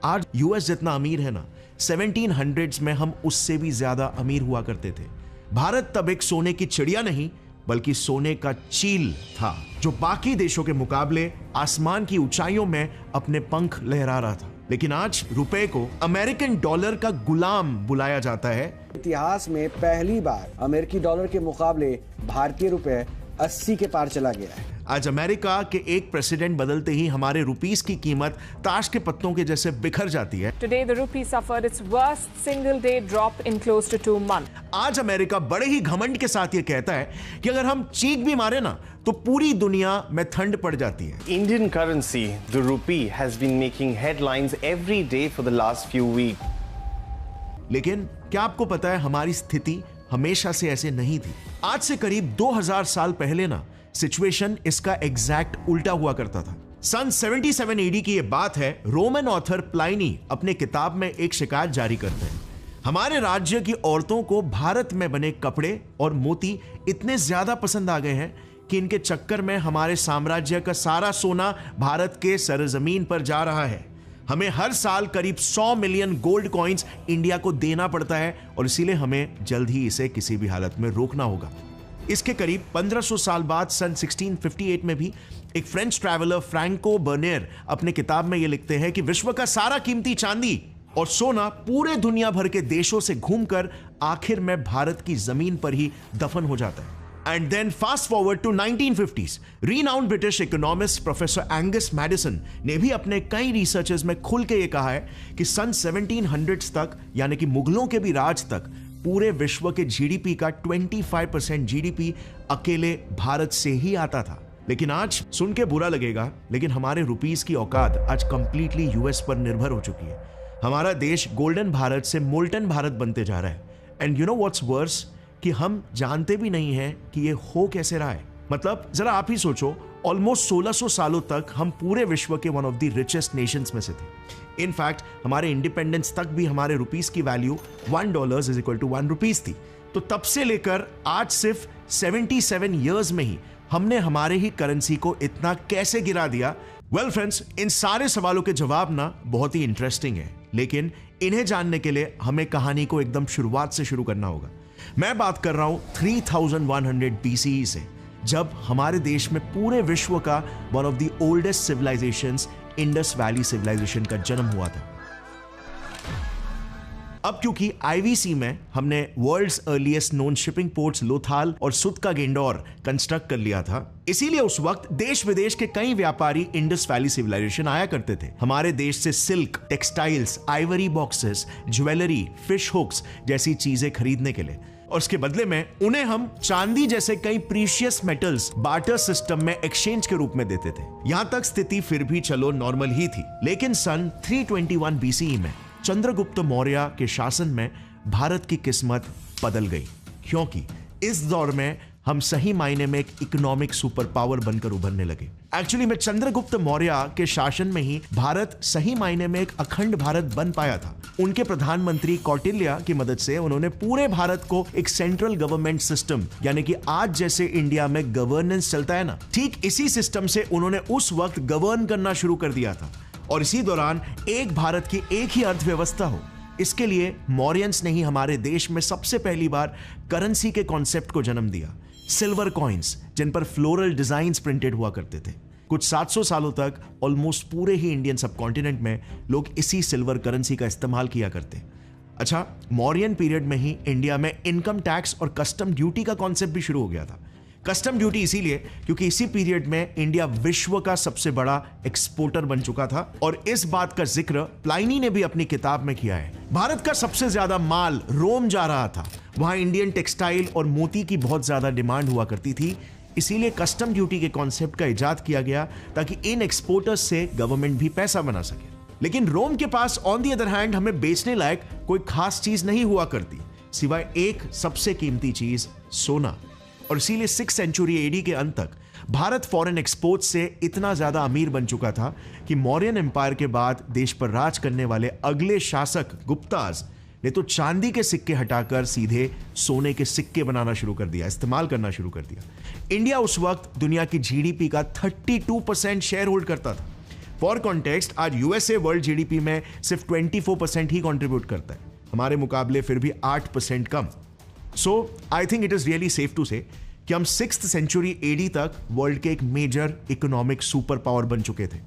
आज यूएस जितना अमीर है ना, 1700s में हम उससे भी ज्यादा अमीर हुआ करते थे। भारत तब एक सोने की चिड़िया नहीं बल्कि सोने का चील था, जो बाकी देशों के मुकाबले आसमान की ऊंचाइयों में अपने पंख लहरा रहा था। लेकिन आज रुपए को अमेरिकन डॉलर का गुलाम बुलाया जाता है। इतिहास में पहली बार अमेरिकी डॉलर के मुकाबले भारतीय रुपए 80 के पार चला गया है। आज अमेरिका के एक प्रेसिडेंट बदलते ही हमारे रुपीस की कीमत ताश के पत्तों के जैसे बिखर जाती है। Today the rupee suffered its worst single day drop in close to 2 months. आज अमेरिका बड़े ही घमंड के साथ ये कहता है कि अगर हम चीख भी मारे ना तो पूरी दुनिया में ठंड पड़ जाती है। Indian currency, the rupee, has been making headlines every day for the last few weeks. लेकिन क्या आपको पता है हमारी स्थिति हमेशा से ऐसे नहीं थी। आज से करीब 2000 साल पहले ना सिचुएशन इसका एग्जैक्ट उल्टा हुआ करता था। सन 77 एडी की यह बात है। रोमन ऑथर प्लाइनी अपने किताब में एक शिकायत जारी करते हैं। हमारे राज्य की औरतों को भारत में बने कपड़े और मोती इतने ज्यादा पसंद आ गए हैं कि इनके चक्कर में हमारे साम्राज्य का सारा सोना भारत के सरजमीन पर जा रहा है। हमें हर साल करीब 100 मिलियन गोल्ड कॉइन्स इंडिया को देना पड़ता है और इसीलिए हमें जल्द ही इसे किसी भी हालत में रोकना होगा। इसके करीब 1500 साल बाद सन 1658 में भी एक फ्रेंच ट्रैवलर फ्रैंको बर्नियर अपने किताब में यह लिखते हैं कि विश्व का सारा कीमती चांदी और सोना पूरे दुनिया भर के देशों से घूमकर आखिर में भारत की जमीन पर ही दफन हो जाता है। And then fast forward to 1950s, renowned British economist Professor Angus Maddison ने भी अपने कई रिसर्चेस में खुल के ये कहा है कि सन 1700s तक, यानी कि मुगलों के भी राज तक, पूरे विश्व के जीडीपी का 25% जीडीपी अकेले भारत से ही आता था। लेकिन आज सुन के बुरा लगेगा, लेकिन हमारे रुपीस की औकात आज कंप्लीटली यूएस पर निर्भर हो चुकी है। हमारा देश गोल्डन भारत से मोल्टन भारत बनते जा रहा है। And you know what's worse, कि हम जानते भी नहीं हैं कि ये हो कैसे रहा है। मतलब जरा आप ही सोचो, ऑलमोस्ट 1600 सालों तक हम पूरे विश्व के one of the richest Nations में से थे। इनफैक्ट हमारे इंडिपेंडेंस तक भी हमारे रुपीस की value $1 is equal to 1 rupees थी। तो तब से लेकर आज सिर्फ 77 ईयर्स में ही हमने हमारे ही करेंसी को इतना कैसे गिरा दिया। वेल फ्रेंड्स, इन सारे सवालों के जवाब ना बहुत ही इंटरेस्टिंग है, लेकिन इन्हें जानने के लिए हमें कहानी को एकदम शुरुआत से शुरू करना होगा। मैं बात कर रहा हूं 3100 BCE से, जब हमारे देश में पूरे विश्व का one of the oldest civilizations Indus valley civilization का जन्म हुआ था। अब क्योंकि आईवीसी में हमने world's earliest known shipping ports Lothal और सुत का गेंडोर कंस्ट्रक्ट कर लिया था, इसीलिए उस वक्त देश विदेश के कई व्यापारी इंडस वैली सिविलाइजेशन आया करते थे हमारे देश से silk, textiles, ivory boxes, jewellery, fish hooks जैसी चीजें खरीदने के लिए, और उसके बदले में उन्हें हम चांदी जैसे कई प्रीशियस मेटल्स बार्टर सिस्टम में एक्सचेंज के रूप में देते थे। यहां तक स्थिति फिर भी चलो नॉर्मल ही थी, लेकिन सन 321 BCE में चंद्रगुप्त मौर्य के शासन में भारत की किस्मत बदल गई, क्योंकि इस दौर में हम सही मायने में एक इकोनॉमिक सुपर पावर बनकर उभरने लगे। एक्चुअली में चंद्रगुप्त मौर्य के शासन में ही भारत सही मायने में एक अखंड भारत बन पाया था। उनके प्रधानमंत्री कौटिल्य की मदद से उन्होंने पूरे भारत को एक सेंट्रल गवर्नमेंट सिस्टम, यानी कि आज जैसे इंडिया में गवर्नेंस चलता है ना, ठीक इसी सिस्टम से उन्होंने उस वक्त गवर्न करना शुरू कर दिया था। और इसी दौरान एक भारत की एक ही अर्थव्यवस्था हो, इसके लिए मौर्यंस ने ही हमारे देश में सबसे पहली बार करेंसी के कॉन्सेप्ट को जन्म दिया। सिल्वर कॉइन्स जिन पर फ्लोरल डिजाइन्स प्रिंटेड हुआ करते थे। कुछ 700 सालों तक ऑलमोस्ट पूरे ही इंडियन सबकॉन्टिनेंट में लोग इसी सिल्वर करेंसी का इस्तेमाल किया करते। अच्छा, मौर्यन पीरियड में ही इंडिया में इनकम टैक्स और कस्टम ड्यूटी का कॉन्सेप्ट भी शुरू हो गया था। कस्टम ड्यूटी इसीलिए क्योंकि इसी पीरियड में इंडिया विश्व का सबसे बड़ा एक्सपोर्टर बन चुका था, और इस बात का जिक्र प्लाइनी ने भी अपनी किताब में किया है। भारत का सबसे ज्यादा माल रोम जा रहा था, वहां इंडियन टेक्सटाइल और मोती की बहुत ज्यादा डिमांड हुआ करती थी, इसीलिए कस्टम ड्यूटी के कॉन्सेप्ट का इजाद किया गया ताकि इन एक्सपोर्टर्स से गवर्नमेंट भी पैसा बना सके। लेकिन रोम के pass on the other hand हमें बेचने लायक कोई खास चीज नहीं हुआ करती, सिवाय एक सबसे कीमती चीज, सोना। और इसीलिए 6th सेंचुरी एडी के अंत तक भारत फॉरेन एक्सपोर्ट से इतना ज्यादा अमीर बन चुका था कि मौर्यन एम्पायर के बाद देश पर राज करने वाले अगले शासक गुप्ताज ने तो चांदी के सिक्के हटाकर सीधे सोने के सिक्के बनाना शुरू कर दिया, इस्तेमाल करना शुरू कर दिया। इंडिया उस वक्त दुनिया की जीडीपी का 32% शेयर होल्ड करता था। फॉर कॉन्टेक्स्ट, आज यूएसए वर्ल्ड जीडीपी में सिर्फ 24% ही कंट्रीब्यूट करता है, हमारे मुकाबले फिर भी 8% कम। So I think it is really safe to say कि हम 6th सेंचुरी एडी तक वर्ल्ड के एक मेजर इकोनॉमिक सुपर पावर बन चुके थे,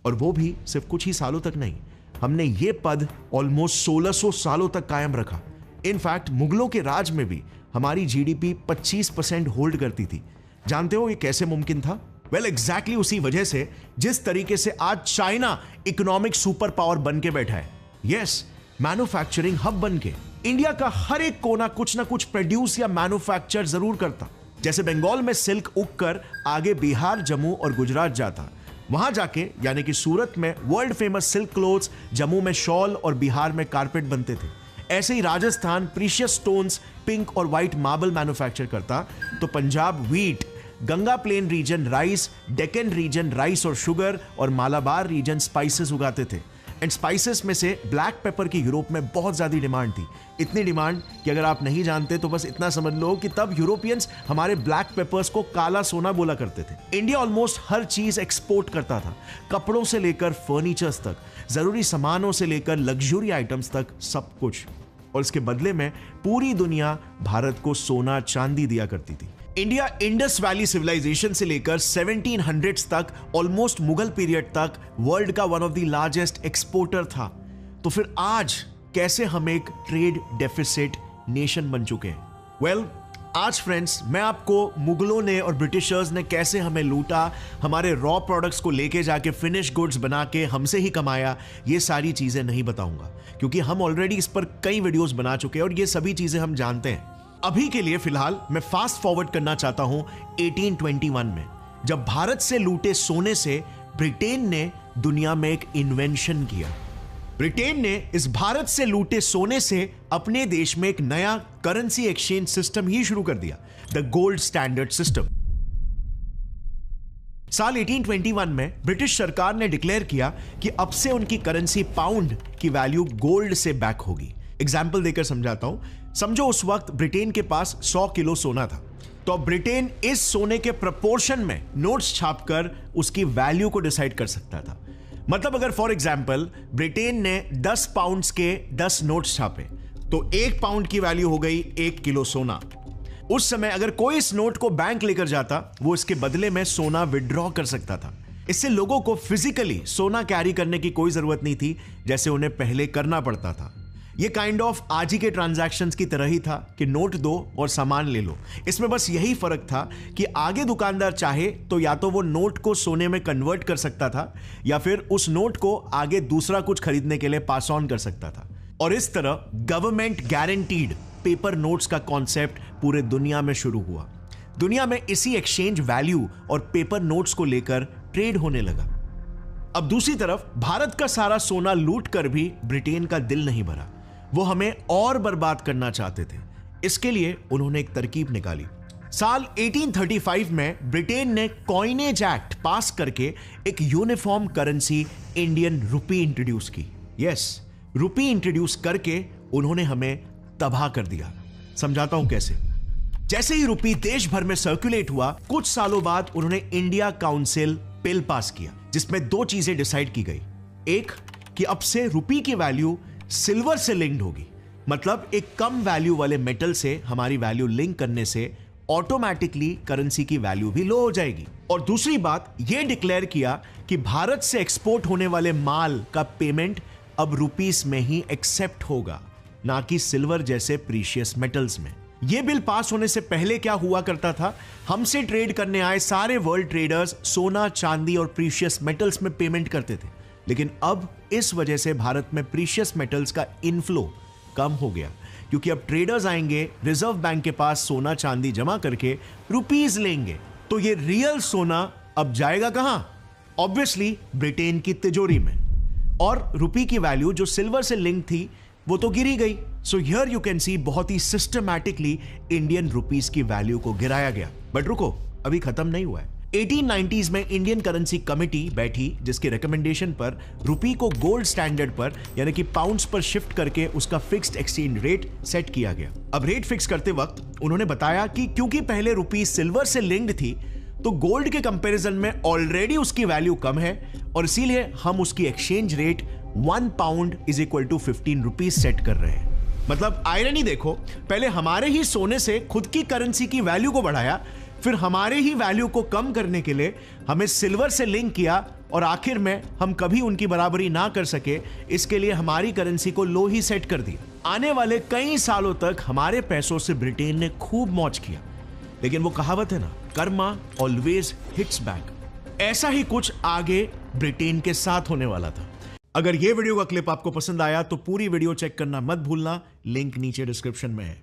और वो भी सिर्फ कुछ ही सालों तक नहीं। हमने ये पद ऑलमोस्ट 1600 सालों तक कायम रखा। इनफैक्ट मुगलों के राज में भी हमारी जीडीपी 25% होल्ड करती थी। जानते हो ये कैसे मुमकिन था? वेल, एग्जैक्टली उसी वजह से जिस तरीके से आज चाइना इकोनॉमिक सुपर पावर बन के बैठा है। यस, मैन्युफैक्चरिंग हब बन के इंडिया का हर एक कोना कुछ ना कुछ प्रोड्यूस या मैन्युफैक्चर जरूर करता। जैसे बंगाल में सिल्क उगकर आगे बिहार, जम्मू और गुजरात जाता, वहां जाके यानी कि सूरत में world famous silk cloths, Jammu में शॉल और बिहार में कारपेट बनते थे। ऐसे ही राजस्थान प्रीशियस स्टोन्स, पिंक और व्हाइट मार्बल मैन्युफैक्चर करता, तो Punjab wheat, Ganga plain region rice, Deccan region rice और शुगर, और मालाबार रीजन स्पाइसेस उगाते थे। एंड स्पाइसेस में से ब्लैक पेपर की यूरोप में बहुत ज्यादा डिमांड थी। इतनी डिमांड कि अगर आप नहीं जानते तो बस इतना समझ लो कि तब यूरोपियंस हमारे ब्लैक पेपर्स को काला सोना बोला करते थे। इंडिया ऑलमोस्ट हर चीज एक्सपोर्ट करता था, कपड़ों से लेकर फर्नीचर्स तक, जरूरी सामानों से लेकर लग्जरी आइटम्स तक, सब कुछ। और इसके बदले में पूरी दुनिया भारत को सोना चांदी दिया करती थी। इंडिया इंडस वैली सिविलाइजेशन से लेकर 1700s तक, ऑलमोस्ट मुगल पीरियड तक वर्ल्ड का one of the largest exporter था। तो फिर आज कैसे हम एक ट्रेड डेफिसिट नेशन बन चुके हैं? वेल, आज फ्रेंड्स मैं आपको मुगलों ने और ब्रिटिशर्स ने कैसे हमें लूटा, हमारे रॉ प्रोडक्ट्स को लेके जाके फिनिश गुड्स बना के हमसे ही कमाया, ये सारी चीजें नहीं बताऊंगा, क्योंकि हम ऑलरेडी इस पर कई वीडियोस बना चुके हैं और ये सभी चीजें हम जानते हैं। अभी के लिए फिलहाल मैं फास्ट फॉरवर्ड करना चाहता हूं 1821 में, जब भारत से लूटे सोने से ब्रिटेन ने दुनिया में एक इन्वेंशन किया। ब्रिटेन ने इस भारत से लूटे सोने से अपने देश में एक नया करेंसी एक्सचेंज सिस्टम ही शुरू कर दिया, द गोल्ड स्टैंडर्ड सिस्टम। साल 1821 में ब्रिटिश सरकार ने डिक्लेयर किया कि अब से उनकी करेंसी पाउंड की वैल्यू गोल्ड से बैक होगी। एग्जाम्पल देकर समझाता हूं। समझो उस वक्त ब्रिटेन के पास 100 किलो सोना था, तो ब्रिटेन इस सोने के प्रपोर्शन में नोट्स छापकर उसकी वैल्यू को डिसाइड कर सकता था। मतलब अगर फॉर एग्जाम्पल ब्रिटेन ने 10 पाउंड्स के 10 नोट्स छापे, तो 1 पाउंड की वैल्यू हो गई 1 किलो सोना। उस समय अगर कोई इस नोट को बैंक लेकर जाता, वो इसके बदले में सोना विड्रॉ कर सकता था। इससे लोगों को फिजिकली सोना कैरी करने की कोई जरूरत नहीं थी, जैसे उन्हें पहले करना पड़ता था। ये काइंड ऑफ आज ही के ट्रांजैक्शंस की तरह ही था कि नोट दो और सामान ले लो। इसमें बस यही फर्क था कि आगे दुकानदार चाहे तो या तो वो नोट को सोने में कन्वर्ट कर सकता था, या फिर उस नोट को आगे दूसरा कुछ खरीदने के लिए पास ऑन कर सकता था। और इस तरह गवर्नमेंट गारंटीड पेपर नोट्स का कॉन्सेप्ट पूरे दुनिया में शुरू हुआ। दुनिया में इसी एक्सचेंज वैल्यू और पेपर नोट्स को लेकर ट्रेड होने लगा। अब दूसरी तरफ भारत का सारा सोना लूट कर भी ब्रिटेन का दिल नहीं भरा, वो हमें और बर्बाद करना चाहते थे। इसके लिए उन्होंने एक तरकीब निकाली। साल 1835 में ब्रिटेन ने कॉइनेज एक्ट पास करके एक uniform currency Indian rupee introduce की। यस, रुपी इंट्रोड्यूस करके उन्होंने हमें तबाह कर दिया। समझाता हूं कैसे। जैसे ही रुपी देश भर में सर्कुलेट हुआ, कुछ सालों बाद उन्होंने इंडिया काउंसिल बिल पास किया, जिसमें 2 चीजें डिसाइड की गई। एक कि अब से रुपी की वैल्यू सिल्वर से लिंक्ड होगी, मतलब एक कम वैल्यू वाले मेटल से हमारी वैल्यू लिंक करने से ऑटोमेटिकली करेंसी की वैल्यू भी लो हो जाएगी। और दूसरी बात यह डिक्लेयर किया कि भारत से एक्सपोर्ट होने वाले माल का पेमेंट अब रुपीस में ही एक्सेप्ट होगा, ना कि सिल्वर जैसे प्रीशियस मेटल्स में। यह बिल पास होने से पहले क्या हुआ करता था, हमसे ट्रेड करने आए सारे वर्ल्ड ट्रेडर्स सोना, चांदी और प्रीशियस मेटल्स में पेमेंट करते थे। लेकिन अब इस वजह से भारत में प्रीशियस मेटल्स का इनफ्लो कम हो गया, क्योंकि अब ट्रेडर्स आएंगे रिजर्व बैंक के पास सोना चांदी जमा करके रुपीस लेंगे। तो ये रियल सोना अब जाएगा कहां? ऑब्वियसली ब्रिटेन की तिजोरी में। और रुपी की वैल्यू जो सिल्वर से लिंक थी वो तो गिरी गई। So here you can see बहुत ही सिस्टमैटिकली इंडियन रुपीस की वैल्यू को गिराया गया। बट रुको, अभी खत्म नहीं हुआ है। 1890s में इंडियन करेंसी कमेटी बैठी, जिसके रिकमेंडेशन पर रुपी को गोल्ड स्टैंडर्ड पर यानी कि पाउंड्स पर शिफ्ट करके उसका फिक्स्ड एक्सचेंज रेट सेट किया गया। अब रेट फिक्स करते वक्त उन्होंने बताया कि क्योंकि पहले रुपी सिल्वर से लिंक्ड थी, तो गोल्ड के कंपैरिजन में ऑलरेडी उसकी वैल्यू कम है और इसीलिए हम उसकी exchange rate 1 pound is equal to 15 rupees set कर रहे हैं। मतलब आयरनी देखो, पहले हमारे ही सोने से खुद की करेंसी की वैल्यू को बढ़ाया, फिर हमारे ही वैल्यू को कम करने के लिए हमें सिल्वर से लिंक किया, और आखिर में हम कभी उनकी बराबरी ना कर सके, इसके लिए हमारी करेंसी को लो ही सेट कर दिया। आने वाले कई सालों तक हमारे पैसों से ब्रिटेन ने खूब मौज किया, लेकिन वो कहावत है ना, कर्मा ऑलवेज हिट्स बैक। ऐसा ही कुछ आगे ब्रिटेन के साथ होने वाला था। अगर ये वीडियो का क्लिप आपको पसंद आया तो पूरी वीडियो चेक करना मत भूलना, लिंक नीचे डिस्क्रिप्शन में है।